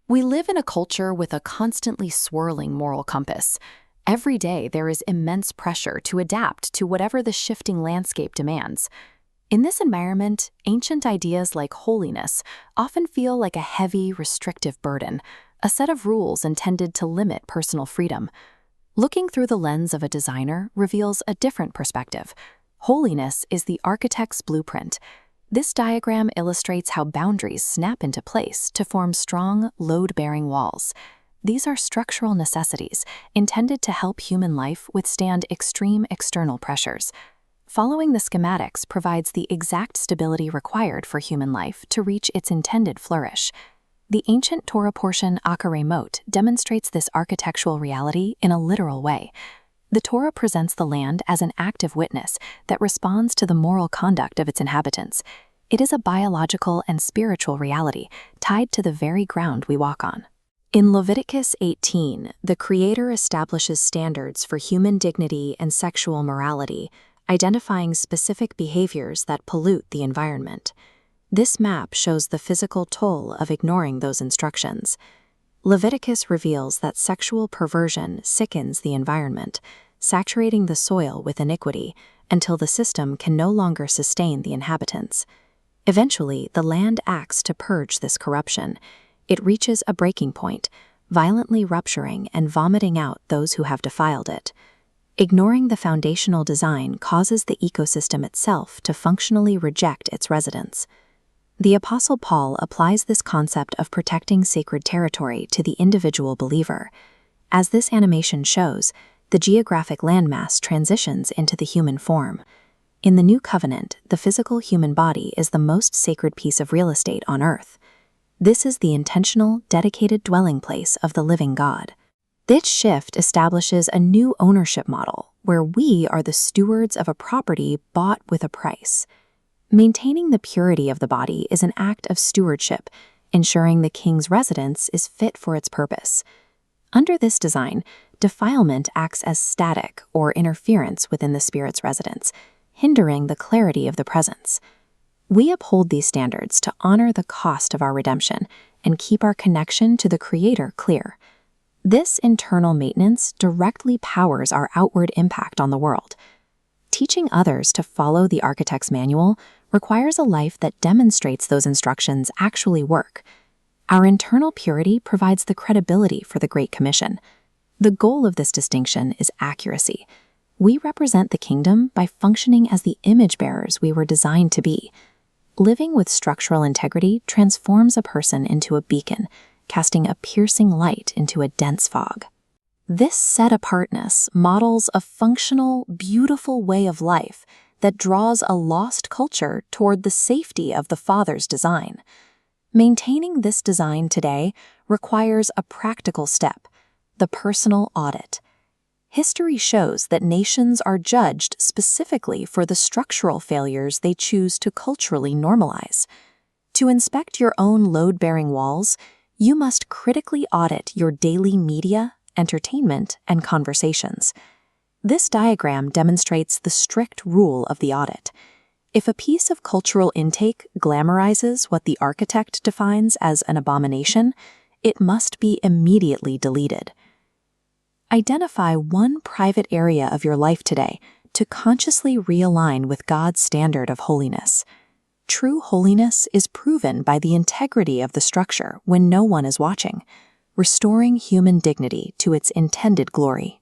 We live in a culture with a constantly swirling moral compass. Every day there is immense pressure to adapt to whatever the shifting landscape demands. In this environment, ancient ideas like holiness often feel like a heavy, restrictive burden, a set of rules intended to limit personal freedom. Looking through the lens of a designer reveals a different perspective. Holiness is the architect's blueprint. This diagram illustrates how boundaries snap into place to form strong, load-bearing walls. These are structural necessities intended to help human life withstand extreme external pressures. Following the schematics provides the exact stability required for human life to reach its intended flourish. The ancient Torah portion Akaremot demonstrates this architectural reality in a literal way. The Torah presents the land as an active witness that responds to the moral conduct of its inhabitants. It is a biological and spiritual reality tied to the very ground we walk on. In Leviticus 18, the Creator establishes standards for human dignity and sexual morality, identifying specific behaviors that pollute the environment. This map shows the physical toll of ignoring those instructions. Leviticus reveals that sexual perversion sickens the environment, saturating the soil with iniquity until the system can no longer sustain the inhabitants. Eventually, the land acts to purge this corruption. It reaches a breaking point, violently rupturing and vomiting out those who have defiled it. Ignoring the foundational design causes the ecosystem itself to functionally reject its residents. The Apostle Paul applies this concept of protecting sacred territory to the individual believer. As this animation shows, the geographic landmass transitions into the human form. In the New Covenant, the physical human body is the most sacred piece of real estate on earth. This is the intentional, dedicated dwelling place of the living God. This shift establishes a new ownership model where we are the stewards of a property bought with a price. Maintaining the purity of the body is an act of stewardship, ensuring the king's residence is fit for its purpose. Under this design, defilement acts as static or interference within the spirit's residence, hindering the clarity of the presence. We uphold these standards to honor the cost of our redemption and keep our connection to the Creator clear. This internal maintenance directly powers our outward impact on the world. Teaching others to follow the architect's manual requires a life that demonstrates those instructions actually work. Our internal purity provides the credibility for the Great Commission. The goal of this distinction is accuracy. We represent the kingdom by functioning as the image bearers we were designed to be. Living with structural integrity transforms a person into a beacon, casting a piercing light into a dense fog. This set-apartness models a functional, beautiful way of life that draws a lost culture toward the safety of the Father's design. Maintaining this design today requires a practical step, the personal audit. History shows that nations are judged specifically for the structural failures they choose to culturally normalize. To inspect your own load-bearing walls, you must critically audit your daily media, entertainment, and conversations. This diagram demonstrates the strict rule of the audit. If a piece of cultural intake glamorizes what the architect defines as an abomination, it must be immediately deleted. Identify one private area of your life today to consciously realign with God's standard of holiness. True holiness is proven by the integrity of the structure when no one is watching, restoring human dignity to its intended glory.